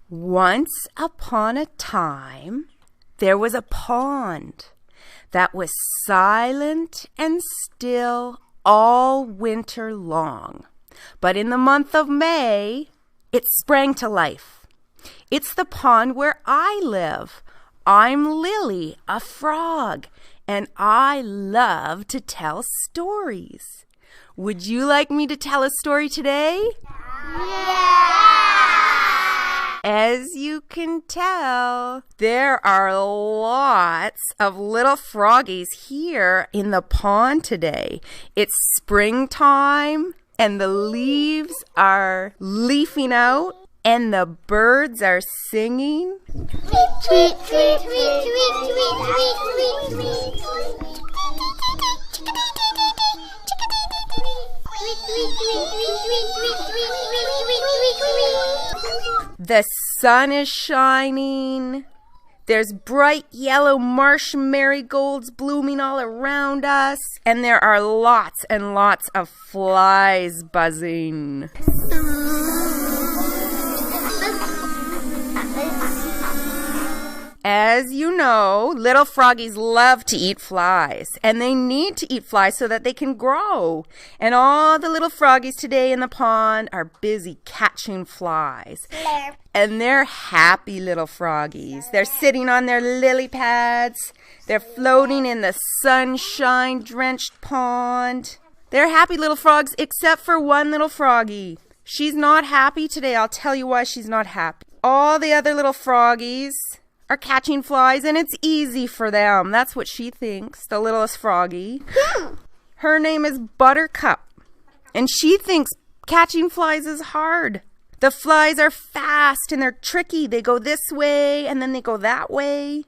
Once upon a time, there was a pond that was silent and still all winter long. But in the month of May, it sprang to life. It's the pond where I live. I'm Lily, a frog, and I love to tell stories. Would you like me to tell a story today? Yeah! As you can tell, there are lots of little froggies here in the pond today. It's springtime and the leaves are leafing out and the birds are singing. Tweet, tweet, tweet, tweet, tweet, tweet, tweet, tweet, tweet. The sun is shining. There's bright yellow marsh marigolds blooming all around us. And there are lots and lots of flies buzzing. As you know, little froggies love to eat flies, and they need to eat flies so that they can grow. And all the little froggies today in the pond are busy catching flies. And they're happy little froggies. They're sitting on their lily pads. They're floating in the sunshine-drenched pond. They're happy little frogs, except for one little froggie. She's not happy today. I'll tell you why she's not happy. All the other little froggies are catching flies, and it's easy for them. That's what she thinks, the littlest froggie. Her name is Buttercup, and she thinks catching flies is hard. The flies are fast and they're tricky. They go this way and then they go that way.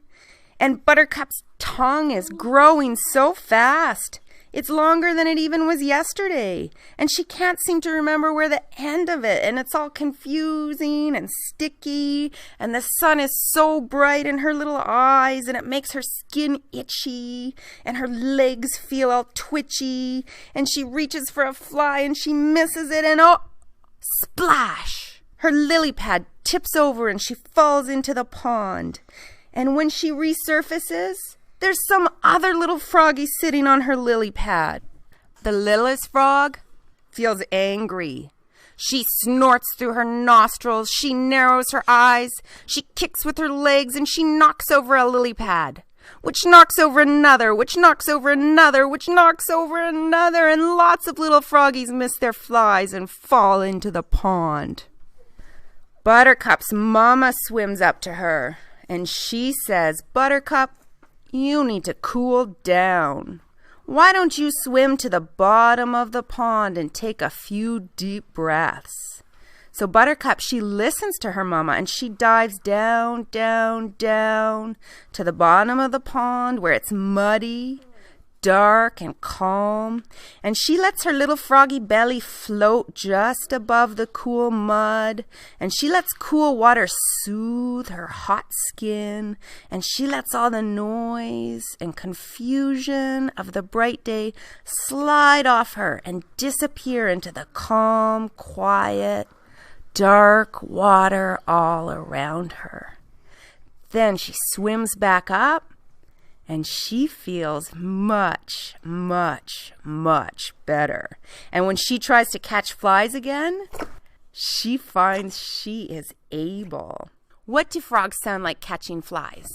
And Buttercup's tongue is growing so fast. It's longer than it even was yesterday. And she can't seem to remember where the end of it. And it's all confusing and sticky. And the sun is so bright in her little eyes. And it makes her skin itchy. And her legs feel all twitchy. And she reaches for a fly and she misses it. And oh, splash! Her lily pad tips over and she falls into the pond. And when she resurfaces, there's some other little froggy sitting on her lily pad. The littlest frog feels angry. She snorts through her nostrils. She narrows her eyes. She kicks with her legs and she knocks over a lily pad, which knocks over another, which knocks over another, which knocks over another. And lots of little froggies miss their flies and fall into the pond. Buttercup's mama swims up to her and she says, "Buttercup, you need to cool down. Why don't you swim to the bottom of the pond and take a few deep breaths?" So Buttercup, she listens to her mama and she dives down, down, down to the bottom of the pond where it's muddy, dark, and calm. And she lets her little froggy belly float just above the cool mud. And she lets cool water soothe her hot skin. And she lets all the noise and confusion of the bright day slide off her and disappear into the calm, quiet, dark water all around her. Then she swims back up and she feels much, much, much better. And when she tries to catch flies again, she finds she is able. What do frogs sound like catching flies?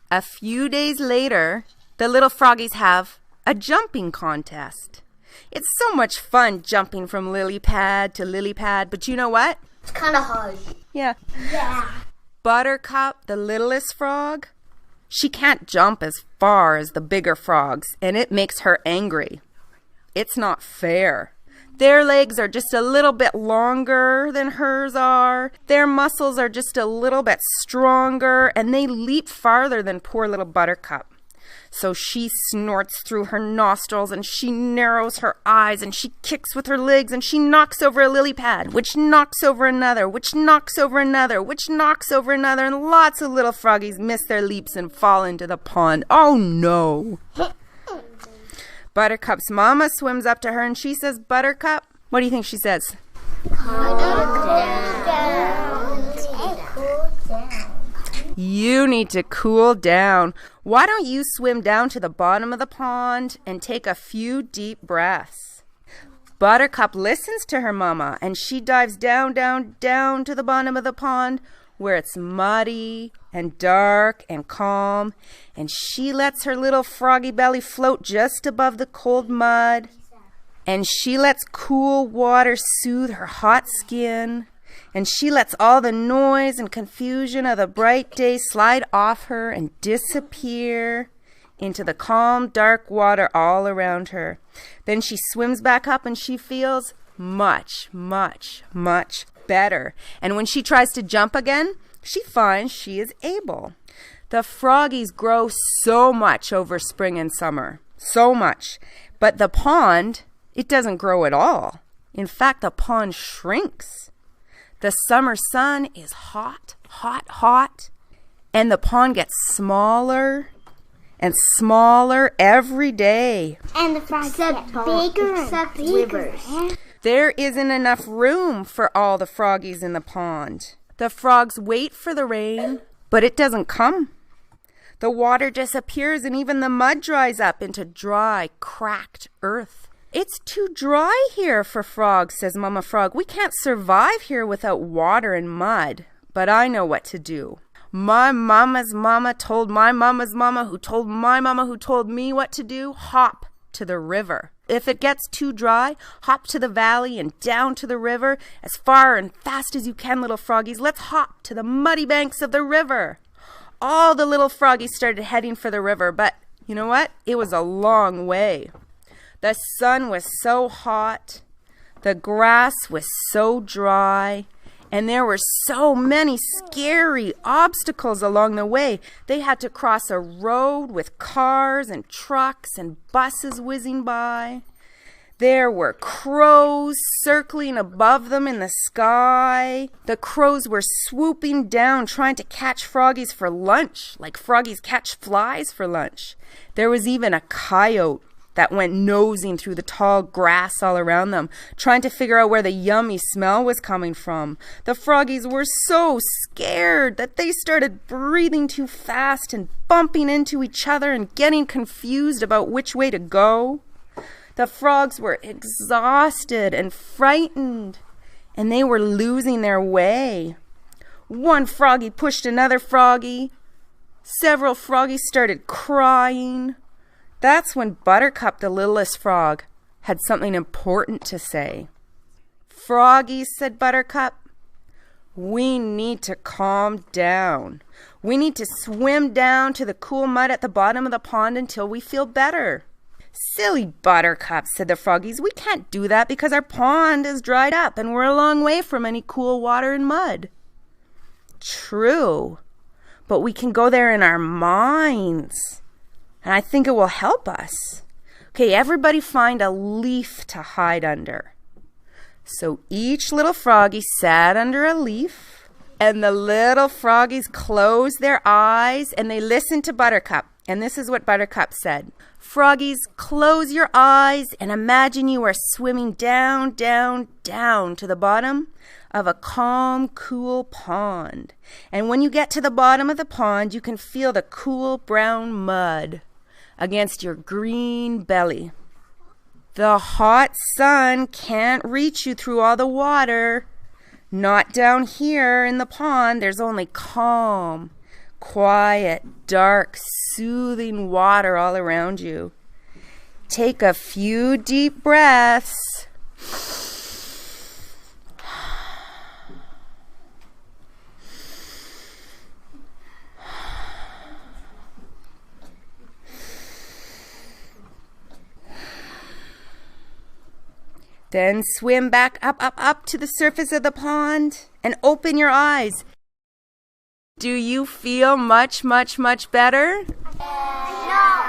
A few days later, the little froggies have a jumping contest. It's so much fun jumping from lily pad to lily pad, but you know what? It's kind of hard. Yeah. Yeah. Buttercup, the littlest frog, she can't jump as far as the bigger frogs, and it makes her angry. It's not fair. Their legs are just a little bit longer than hers are. Their muscles are just a little bit stronger, and they leap farther than poor little Buttercup. So she snorts through her nostrils, and she narrows her eyes, and she kicks with her legs, and she knocks over a lily pad, which knocks over another, which knocks over another, which knocks over another, and lots of little froggies miss their leaps and fall into the pond. Oh no! Buttercup's mama swims up to her, and she says, Buttercup, what do you think she says? Calm down. You need to cool down. Why don't you swim down to the bottom of the pond and take a few deep breaths? Buttercup listens to her mama, and she dives down, down, down to the bottom of the pond where it's muddy and dark and calm, and she lets her little froggy belly float just above the cold mud, and she lets cool water soothe her hot skin, and she lets all the noise and confusion of the bright day slide off her and disappear into the calm, dark water all around her. Then she swims back up, and she feels much, much, much better. And when she tries to jump again, she finds she is able. The froggies grow so much over spring and summer, so much. But the pond, it doesn't grow at all. In fact, the pond shrinks. The summer sun is hot, hot, hot, and the pond gets smaller and smaller every day. And the frogs get bigger and bigger. There isn't enough room for all the froggies in the pond. The frogs wait for the rain, but it doesn't come. The water disappears, and even the mud dries up into dry, cracked earth. It's too dry here for frogs, says Mama Frog. We can't survive here without water and mud. But I know what to do. My mama's mama told my mama's mama, who told my mama, who told me what to do. Hop to the river. If it gets too dry, hop to the valley and down to the river as far and fast as you can, little froggies. Let's hop to the muddy banks of the river. All the little froggies started heading for the river, but you know what? It was a long way. The sun was so hot, the grass was so dry, and there were so many scary obstacles along the way. They had to cross a road with cars and trucks and buses whizzing by. There were crows circling above them in the sky. The crows were swooping down trying to catch froggies for lunch, like froggies catch flies for lunch. There was even a coyote that went nosing through the tall grass all around them, trying to figure out where the yummy smell was coming from. The froggies were so scared that they started breathing too fast and bumping into each other and getting confused about which way to go. The frogs were exhausted and frightened, and they were losing their way. One froggy pushed another froggy. Several froggies started crying. That's when Buttercup, the littlest frog, had something important to say. Froggies, said Buttercup, we need to calm down. We need to swim down to the cool mud at the bottom of the pond until we feel better. Silly Buttercup, said the froggies, we can't do that because our pond is dried up and we're a long way from any cool water and mud. True, but we can go there in our minds. And I think it will help us. Okay, everybody find a leaf to hide under. So each little froggy sat under a leaf, and the little froggies closed their eyes and they listened to Buttercup. And this is what Buttercup said. Froggies, close your eyes and imagine you are swimming down, down, down to the bottom of a calm, cool pond. And when you get to the bottom of the pond, you can feel the cool brown mud against your green belly. The hot sun can't reach you through all the water. Not down here in the pond. There's only calm, quiet, dark, soothing water all around you. Take a few deep breaths. Then swim back up to the surface of the pond and open your eyes. Do you feel much, much, much better? No.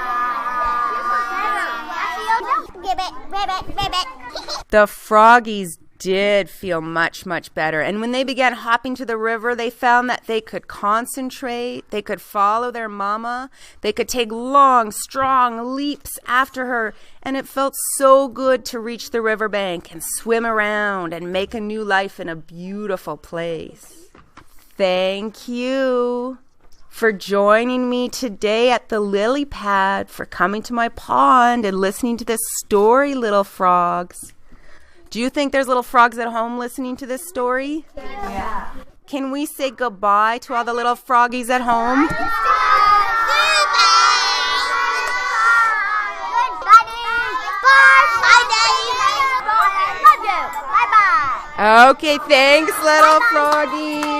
The froggies did feel much, much better. And when they began hopping to the river, they found that they could concentrate, they could follow their mama, they could take long, strong leaps after her, and it felt so good to reach the riverbank and swim around and make a new life in a beautiful place. Thank you for joining me today at the lily pad, for coming to my pond and listening to this story, little frogs. Do you think there's little frogs at home listening to this story? Yeah. Can we say goodbye to all the little froggies at home? Okay, thanks, little froggies.